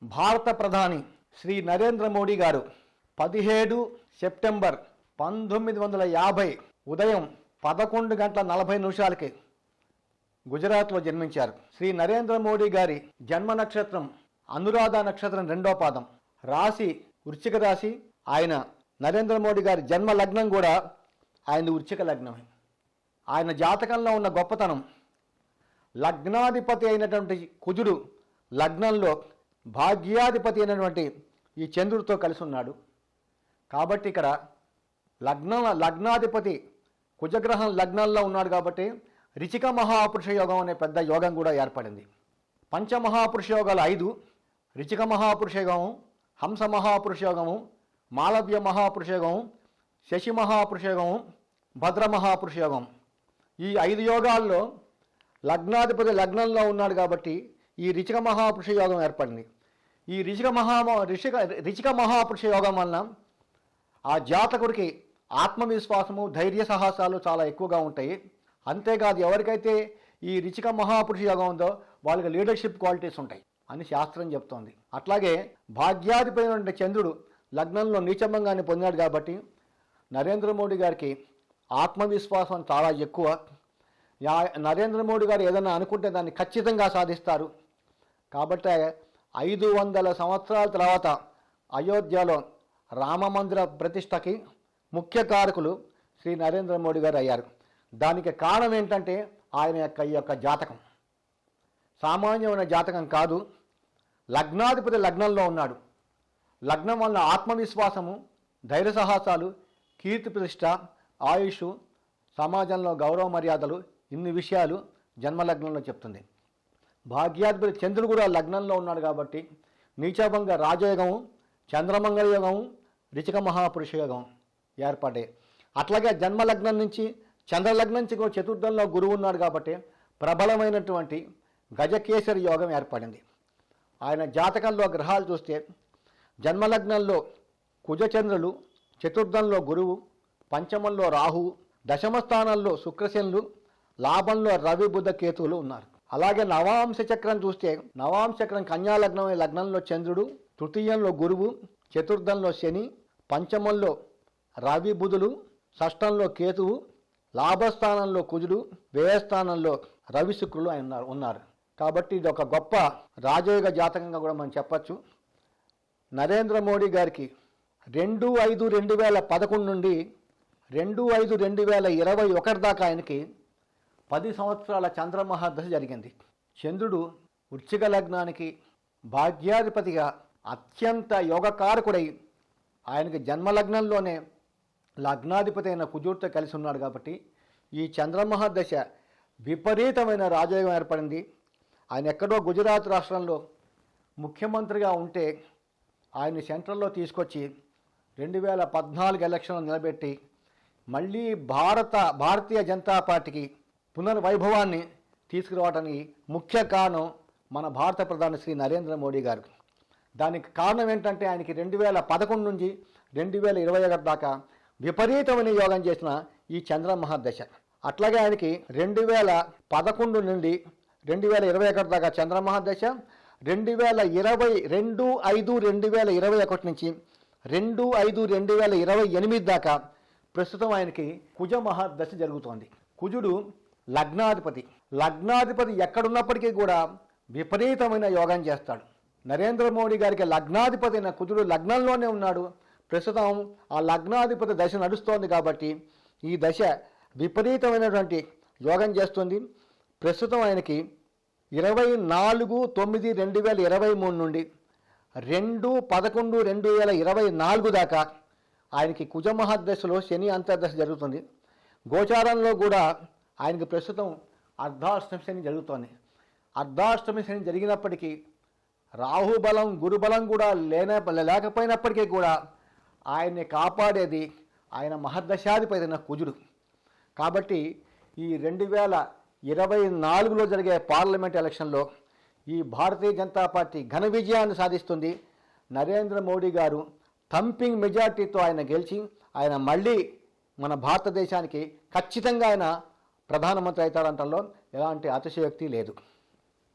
భారత ప్రధాని శ్రీ నరేంద్ర మోడీ గారు 17 సెప్టెంబర్ 1950 ఉదయం 11:40 గుజరాత్లో జన్మించారు. శ్రీ నరేంద్ర మోడీ గారి జన్మ నక్షత్రం అనురాధ నక్షత్రం 2వ పాదం, రాశి వృశ్చిక రాశి. ఆయన నరేంద్ర మోడీ గారి జన్మ లగ్నం కూడా ఆయన వృశ్చిక లగ్నమే. ఆయన జాతకంలో ఉన్న గొప్పతనం, లగ్నాధిపతి అయినటువంటి కుజుడు లగ్నంలో భాగ్యాధిపతి అయినటువంటి ఈ చంద్రుడితో కలిసి ఉన్నాడు. కాబట్టి ఇక్కడ లగ్నాధిపతి కుజగ్రహం లగ్నంలో ఉన్నాడు కాబట్టి రిచిక మహాపురుష యోగం అనే పెద్ద యోగం కూడా ఏర్పడింది. పంచమహాపురుష యోగాలు 5: రిచిక మహాపురుష యోగము, హంస మహాపురుష యోగము, మాలవ్య మహాపురుష యోగము, శశి మహాపురుష యోగము, భద్ర మహాపురుష యోగం. ఈ 5 యోగాల్లో లగ్నాధిపతి లగ్నంలో ఉన్నాడు కాబట్టి ఈ రిచిక మహాపురుష యోగం ఏర్పడింది. ఈ రిచిక మహాపురుష యోగం వలన ఆ జాతకుడికి ఆత్మవిశ్వాసము, ధైర్య సాహసాలు చాలా ఎక్కువగా ఉంటాయి. అంతేకాదు, ఎవరికైతే ఈ రిచిక మహాపురుష యోగం ఉందో వాళ్ళకి లీడర్షిప్ క్వాలిటీస్ ఉంటాయి అని శాస్త్రం చెప్తోంది. అట్లాగే భాగ్యాధిపతి చంద్రుడు లగ్నంలో నీచభంగాన్ని పొందాడు కాబట్టి నరేంద్ర మోడీ గారికి ఆత్మవిశ్వాసం చాలా ఎక్కువ. నరేంద్ర మోడీ గారు ఏదైనా అనుకుంటే దాన్ని ఖచ్చితంగా సాధిస్తారు. కాబట్టి 500 సంవత్సరాల తర్వాత అయోధ్యలో రామమందిర ప్రతిష్టకి ముఖ్య కారకులు శ్రీ నరేంద్ర మోడీ గారు అయ్యారు. దానికి కారణం ఏంటంటే ఆయన యొక్క జాతకం సామాన్యమైన జాతకం కాదు. లగ్నాధిపతి లగ్నంలో ఉన్నాడు. లగ్నం వల్ల ఆత్మవిశ్వాసము, ధైర్య సాహసాలు, కీర్తి ప్రతిష్ట, ఆయుష్, సమాజంలో గౌరవ మర్యాదలు, ఇన్ని విషయాలు జన్మలగ్నంలో చెప్తుంది. భాగ్యాధిపతి చంద్రుడు కూడా లగ్నంలో ఉన్నాడు కాబట్టి నీచభంగ రాజయోగము, చంద్రమంగళ యోగము, రిచిక మహాపురుష యోగం ఏర్పడ్డాయి. అట్లాగే జన్మలగ్నం నుంచి చంద్రలగ్నం నుంచి చతుర్థంలో గురువు ఉన్నాడు కాబట్టి ప్రబలమైనటువంటి గజకేసరి యోగం ఏర్పడింది. ఆయన జాతకంలో గ్రహాలు చూస్తే జన్మలగ్నంలో కుజచంద్రులు, చతుర్థంలో గురువు, పంచమంలో రాహువు, దశమ స్థానంలో శుక్రశనులు, లాభంలో రవి బుధ కేతువులు ఉన్నారు. అలాగే నవాంశ చక్రం చూస్తే నవాంశ చక్రం కన్యాలగ్నం లగ్నంలో చంద్రుడు, తృతీయంలో గురువు, చతుర్థంలో శని, పంచమంలో రవి బుధులు, షష్టంలో కేతువు, లాభస్థానంలో కుజుడు, వ్యయస్థానంలో రవి శుక్రులు ఉన్నారు. కాబట్టి ఇది ఒక గొప్ప రాజయోగ జాతకంగా కూడా మనం చెప్పచ్చు. నరేంద్ర మోడీ గారికి 2/5/2011 నుండి 2/5/2021 దాకా ఆయనకి 10 సంవత్సరాల చంద్రమహాదశ జరిగింది. చంద్రుడు వృశ్చిక లగ్నానికి భాగ్యాధిపతిగా అత్యంత యోగకారకుడై ఆయనకి జన్మలగ్నంలోనే లగ్నాధిపతి అయిన కుజుడితో కలిసి ఉన్నాడు కాబట్టి ఈ చంద్రమహాదశ విపరీతమైన రాజయోగం ఏర్పడింది. ఆయన ఎక్కడో గుజరాత్ రాష్ట్రంలో ముఖ్యమంత్రిగా ఉంటే ఆయన సెంట్రల్లో తీసుకొచ్చి 2014 ఎలక్షన్లో నిలబెట్టి మళ్ళీ భారతీయ జనతా పార్టీకి పునర్వైభవాన్ని తీసుకురావడానికి ముఖ్య కారణం మన భారత ప్రధాని శ్రీ నరేంద్ర మోడీ గారు. దానికి కారణం ఏంటంటే ఆయనకి 2011 నుంచి 2021 దాకా విపరీతమైన యోగం చేసిన ఈ చంద్రమహాదశ. అట్లాగే ఆయనకి 2011 నుండి 2021 దాకా చంద్రమహాదశ, 2/5/2021 నుంచి 2/5/2028 దాకా ప్రస్తుతం ఆయనకి కుజ మహాదశ జరుగుతోంది. కుజుడు లగ్నాధిపతి ఎక్కడున్నప్పటికీ కూడా విపరీతమైన యోగం చేస్తాడు. నరేంద్ర మోడీ గారికి లగ్నాధిపతి అయిన కుజుడు లగ్నంలోనే ఉన్నాడు. ప్రస్తుతం ఆ లగ్నాధిపతి దశ నడుస్తోంది కాబట్టి ఈ దశ విపరీతమైనటువంటి యోగం చేస్తుంది. ప్రస్తుతం ఆయనకి 24/9/2023 నుండి 2/11/2024 దాకా ఆయనకి కుజ మహాదశలో శని అంతర్దశ జరుగుతుంది. గోచారంలో కూడా ఆయనకి ప్రస్తుతం అర్ధాష్టమి శని జరుగుతోంది. అర్ధాష్టమి శని జరిగినప్పటికీ రాహుబలం, గురుబలం కూడా లేకపోయినప్పటికీ కూడా ఆయన్ని కాపాడేది ఆయన మహర్దశాధిపతి అయిన కుజుడు. కాబట్టి ఈ 2024లో జరిగే పార్లమెంట్ ఎలక్షన్లో ఈ భారతీయ జనతా పార్టీ ఘన విజయాన్ని సాధిస్తుంది. నరేంద్ర మోడీ గారు థంపింగ్ మెజార్టీతో ఆయన గెలిచి ఆయన మళ్ళీ మన భారతదేశానికి ఖచ్చితంగా ఆయన ప్రధానమంత్రి అవుతాడంటలో ఎలాంటి అతిశయోక్తి లేదు.